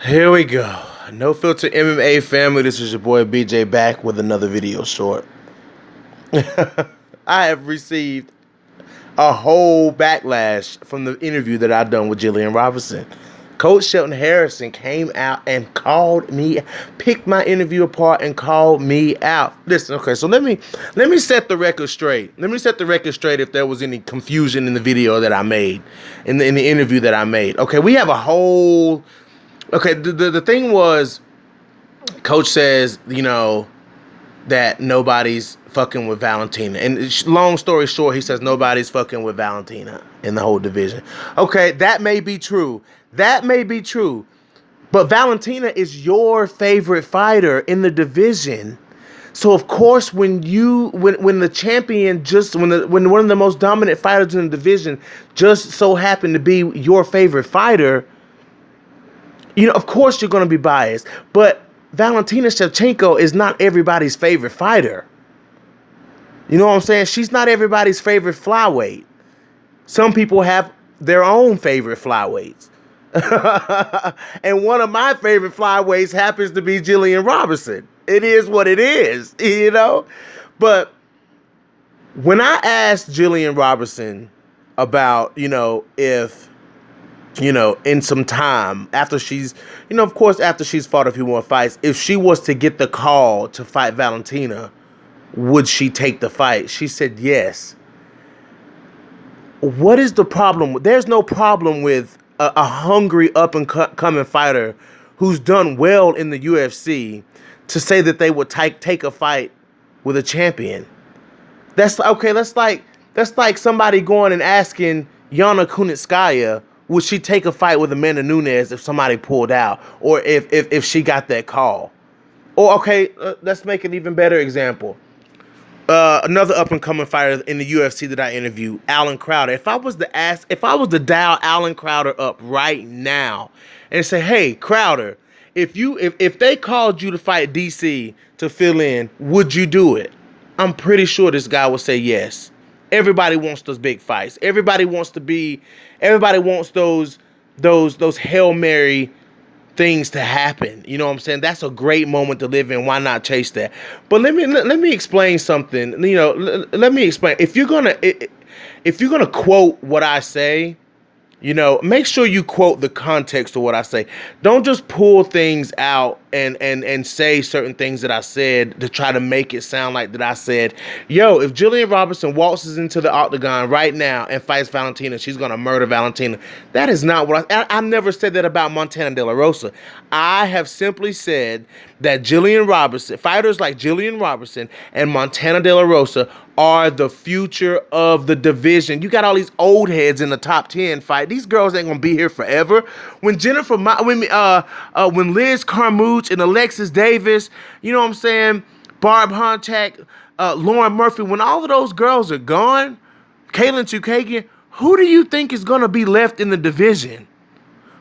Here we go. No Filter MMA family. This is your boy BJ back with another video short. I have received a whole backlash from the interview that I've done with Gillian Robertson. Coach Shelton Harrison came out and called me, picked my interview apart and called me out. Listen, okay, so let me set the record straight. Let me set the record straight if there was any confusion in the video that I made, in the interview that I made. Okay, we have a whole... Okay, the thing was, Coach says, that nobody's fucking with Valentina. And long story short, he says nobody's fucking with Valentina in the whole division. Okay, that may be true. That may be true. But Valentina is your favorite fighter in the division. So of course, when the champion when one of the most dominant fighters in the division just so happened to be your favorite fighter, of course you're going to be biased. But Valentina Shevchenko is not everybody's favorite fighter. You know what I'm saying? She's not everybody's favorite flyweight. Some people have their own favorite flyweights. And one of my favorite flyweights happens to be Gillian Robertson. It is what it is, But when I asked Gillian Robertson about, if... in some time after she's, of course, after she's fought a few more fights, if she was to get the call to fight Valentina, would she take the fight? She said yes. What is the problem? There's no problem with a hungry up-and-coming fighter who's done well in the UFC to say that they would take a fight with a champion. That's okay. That's like somebody going and asking Yana Kunitskaya, would she take a fight with Amanda Nunes if somebody pulled out, or if she got that call? Or okay, let's make an even better example. Another up and coming fighter in the UFC that I interviewed, Alan Crowder. If I was to dial Alan Crowder up right now and say, "Hey, Crowder, if they called you to fight DC to fill in, would you do it?" I'm pretty sure this guy would say yes. Everybody wants those big fights. Everybody wants those Hail Mary things to happen. You know what I'm saying? That's a great moment to live in. Why not chase that? But let me explain something. Let me explain. If you're gonna quote what I say, make sure you quote the context of what I say. Don't just pull things out and say certain things that I said to try to make it sound like that I said, yo, if Gillian Robertson waltzes into the octagon right now and fights Valentina, she's going to murder Valentina. That is not what I never said that about Montana De La Rosa. I have simply said that fighters like Gillian Robertson and Montana De La Rosa are the future of the division. You got all these old heads in the top 10 fight. These girls ain't gonna be here forever. When Liz Carmouche and Alexis Davis, you know what I'm saying, Barb Honchak, Lauren Murphy, when all of those girls are gone, Kaylin Chukagian, who do you think is gonna be left in the division?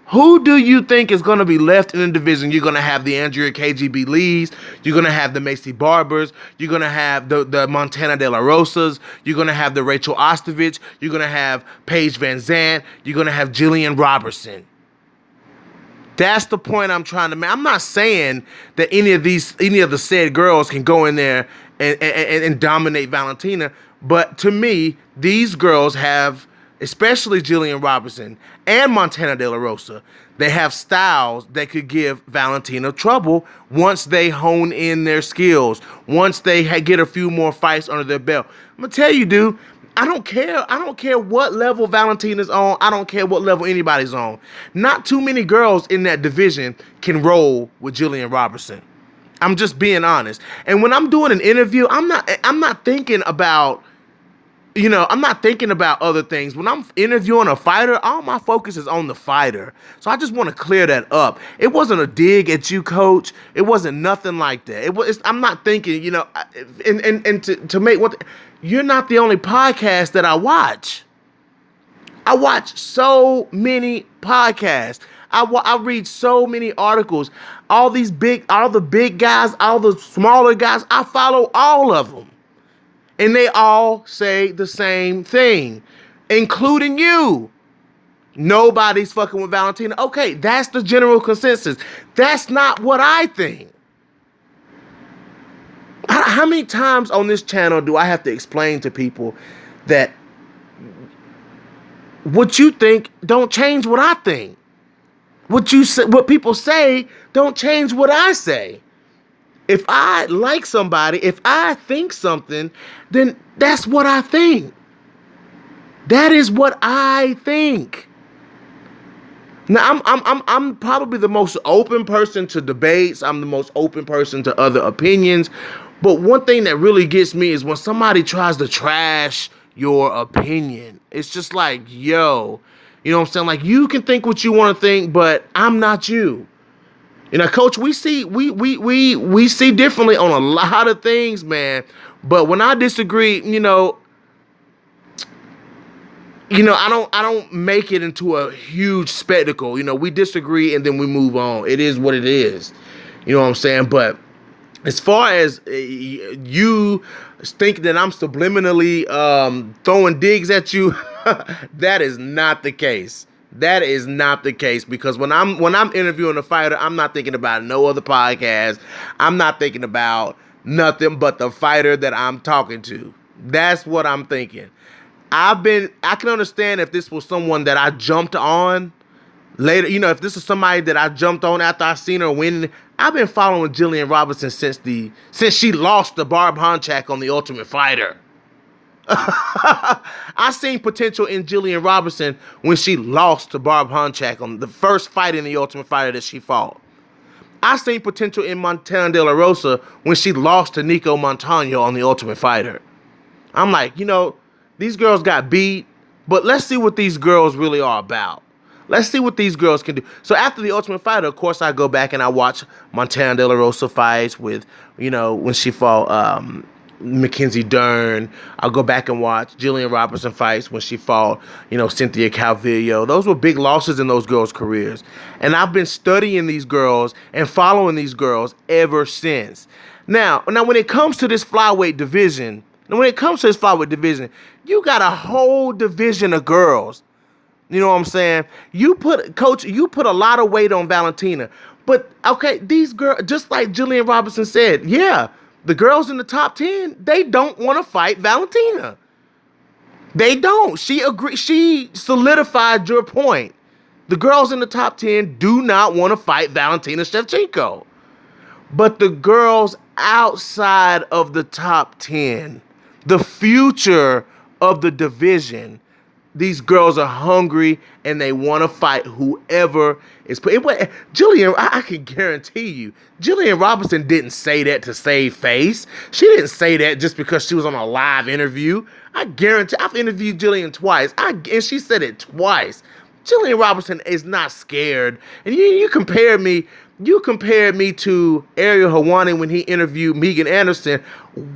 Who do you think is going to be left in the division? You're going to have the Andrea KGB Lees. You're going to have the Macy Barbers. You're going to have the Montana De La Rosas. You're going to have the Rachel Ostovich. You're going to have Paige Van Zandt. You're going to have Gillian Robertson. That's the point I'm trying to make. I'm not saying that any of the said girls can go in there and dominate Valentina. But to me, these girls have... especially Gillian Robertson and Montana De La Rosa, they have styles that could give Valentina trouble once they hone in their skills, once they get a few more fights under their belt. I'm going to tell you, dude, I don't care what level Valentina's on. I don't care what level anybody's on. Not too many girls in that division can roll with Gillian Robertson. I'm just being honest. And when I'm doing an interview, I'm not thinking about... I'm not thinking about other things. When I'm interviewing a fighter, all my focus is on the fighter. So I just want to clear that up. It wasn't a dig at you, Coach. It wasn't nothing like that. I'm not thinking, and to make what... You're not the only podcast that I watch. I watch so many podcasts. I read so many articles. All the big guys, all the smaller guys, I follow all of them. And they all say the same thing, including you. Nobody's fucking with Valentina. Okay, that's the general consensus. That's not what I think. How many times on this channel do I have to explain to people that what you think don't change what I think? What people say don't change what I say. If I like somebody, if I think something, then that's what I think. That is what I think. Now I'm probably the most open person to debates. I'm the most open person to other opinions. But one thing that really gets me is when somebody tries to trash your opinion. It's just like, yo, you know what I'm saying? Like, you can think what you want to think, but I'm not you. You know, Coach, we see differently on a lot of things, man. But when I disagree, I don't make it into a huge spectacle. You know, we disagree and then we move on. It is what it is. You know what I'm saying? But as far as you think that I'm subliminally throwing digs at you, that is not the case. That is not the case, because when I'm interviewing a fighter, I'm not thinking about no other podcast. I'm not thinking about nothing but the fighter that I'm talking to. That's what I'm thinking. I can understand if this was someone that I jumped on later, if this is somebody that I jumped on after I seen her win. I've been following Gillian Robertson since she lost to Barb Honchak on The Ultimate Fighter. I seen potential in Gillian Robertson when she lost to Barb Honchak on the first fight in The Ultimate Fighter that she fought. I seen potential in Montana De La Rosa when she lost to Nico Montano on The Ultimate Fighter. I'm like, these girls got beat, but let's see what these girls really are about. Let's see what these girls can do. So after The Ultimate Fighter, of course, I go back and I watch Montana De La Rosa fights with, when she fought Mackenzie Dern. I'll go back and watch Gillian Robertson fights when she fought, Cynthia Calvillo. Those were big losses in those girls' careers. And I've been studying these girls and following these girls ever since. Now when it comes to this flyweight division, you got a whole division of girls. You know what I'm saying? Coach, you put a lot of weight on Valentina. But, okay, these girls, just like Gillian Robertson said, yeah, the girls in the top 10, they don't want to fight Valentina. They don't. She solidified your point. The girls in the top 10 do not want to fight Valentina Shevchenko. But the girls outside of the top 10, the future of the division, these girls are hungry and they want to fight whoever is put. Gillian, I can guarantee you, Gillian Robertson didn't say that to save face. She didn't say that just because she was on a live interview. I guarantee, I've interviewed Gillian twice, and she said it twice. Gillian Robertson is not scared. And you compared me to Ariel Helwani when he interviewed Megan Anderson.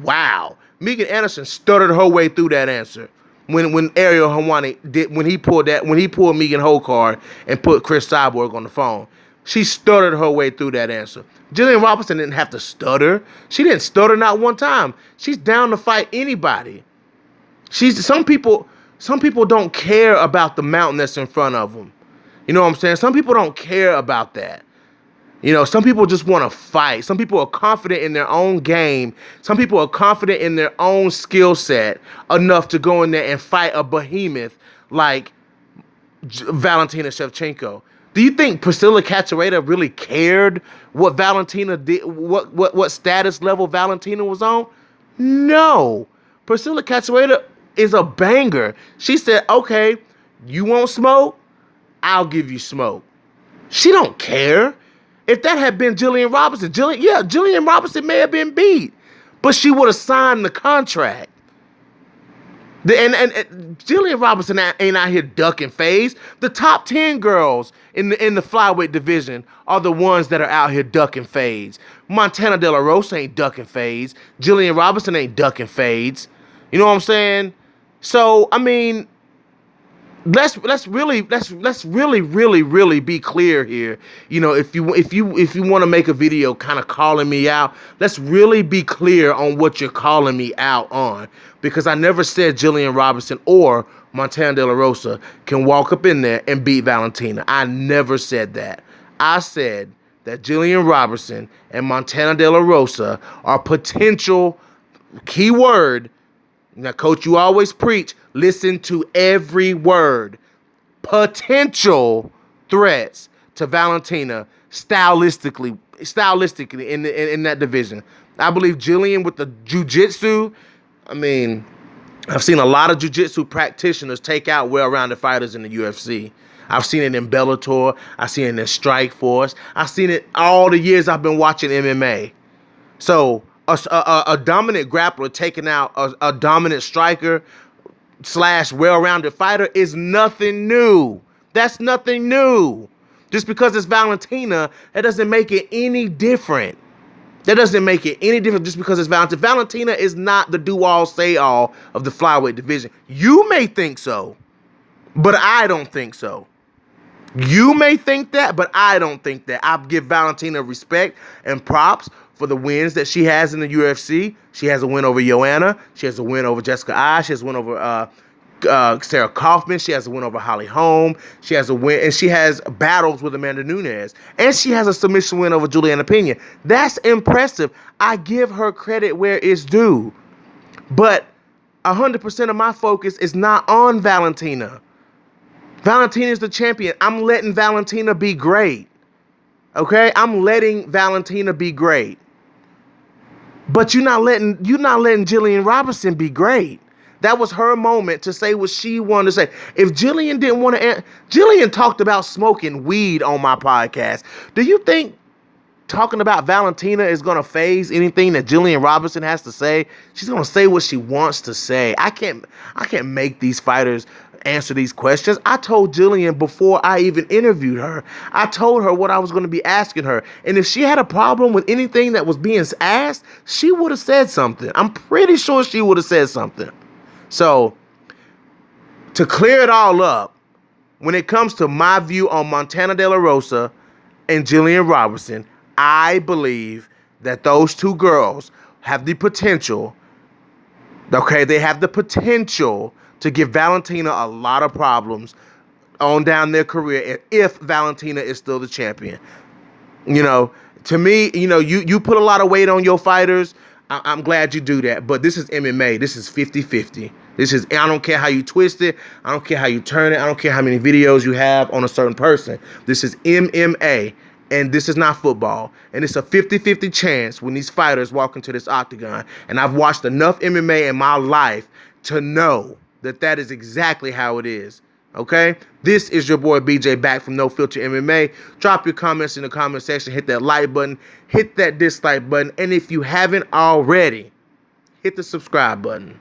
Wow, Megan Anderson stuttered her way through that answer. When Ariel Helwani when he pulled Megan Holcard and put Chris Cyborg on the phone, she stuttered her way through that answer. Gillian Robertson didn't have to stutter. She didn't stutter not one time. She's down to fight anybody. Some people don't care about the mountain that's in front of them. You know what I'm saying? Some people don't care about that. Some people just want to fight. Some people are confident in their own game. Some people are confident in their own skill set enough to go in there and fight a behemoth like Valentina Shevchenko. Do you think Priscilla Cachoeira really cared what Valentina did, what status level Valentina was on? No. Priscilla Cachoeira is a banger. She said, okay, you want smoke? I'll give you smoke. She don't care. If that had been Gillian Robertson, Gillian Robertson may have been beat, but she would have signed the contract. And Gillian Robertson ain't out here ducking phase. The top 10 girls in the flyweight division are the ones that are out here ducking fades. Montana De La Rosa ain't ducking fades. Gillian Robertson ain't ducking fades. You know what I'm saying? So, I mean, let's really be clear here. You know, if you want to make a video kind of calling me out, let's really be clear on what you're calling me out on, because I never said Gillian Robertson or Montana De La Rosa can walk up in there and beat Valentina. I never said that. I said that Gillian Robertson and Montana De La Rosa are potential, keyword. Now, coach, you always preach, listen to every word. Potential threats to Valentina stylistically in that division. I believe Gillian with the jiu-jitsu, I mean, I've seen a lot of jiu-jitsu practitioners take out well-rounded fighters in the UFC. I've seen it in Bellator. I've seen it in Strikeforce. I've seen it all the years I've been watching MMA. So a dominant grappler taking out a dominant striker / well-rounded fighter is nothing new. That's nothing new. Just because it's Valentina, that doesn't make it any different. That doesn't make it any different just because it's Valentina. Valentina is not the do-all, say-all of the flyweight division. You may think so, but I don't think so. You may think that, but I don't think that. I give Valentina respect and props for the wins that she has in the UFC. She has a win over Joanna. She has a win over Jessica Ai. She has a win over Sarah Kaufman. She has a win over Holly Holm. She has a win, and she has battles with Amanda Nunes. And she has a submission win over Juliana Pena. That's impressive. I give her credit where it's due. But 100% of my focus is not on Valentina. Valentina is the champion. I'm letting Valentina be great. Okay? I'm letting Valentina be great. But you're not letting Gillian Robertson be great. That was her moment to say what she wanted to say. If Gillian didn't want to, Gillian talked about smoking weed on my podcast. Do you think talking about Valentina is going to phase anything that Gillian Robertson has to say? She's going to say what she wants to say. I can't make these fighters answer these questions. I told Gillian before I even interviewed her. I told her what I was going to be asking her. And if she had a problem with anything that was being asked, she would have said something. I'm pretty sure she would have said something. So, to clear it all up, when it comes to my view on Montana De La Rosa and Gillian Robertson, I believe that those two girls have the potential, okay, they have the potential to give Valentina a lot of problems on down their career if Valentina is still the champion. You know, to me, you know, you put a lot of weight on your fighters. I'm glad you do that. But this is MMA. This is 50-50. I don't care how you twist it. I don't care how you turn it. I don't care how many videos you have on a certain person. This is MMA. And this is not football. And it's a 50-50 chance when these fighters walk into this octagon. And I've watched enough MMA in my life to know that that is exactly how it is. Okay? This is your boy BJ back from No Filter MMA. Drop your comments in the comment section. Hit that like button. Hit that dislike button. And if you haven't already, hit the subscribe button.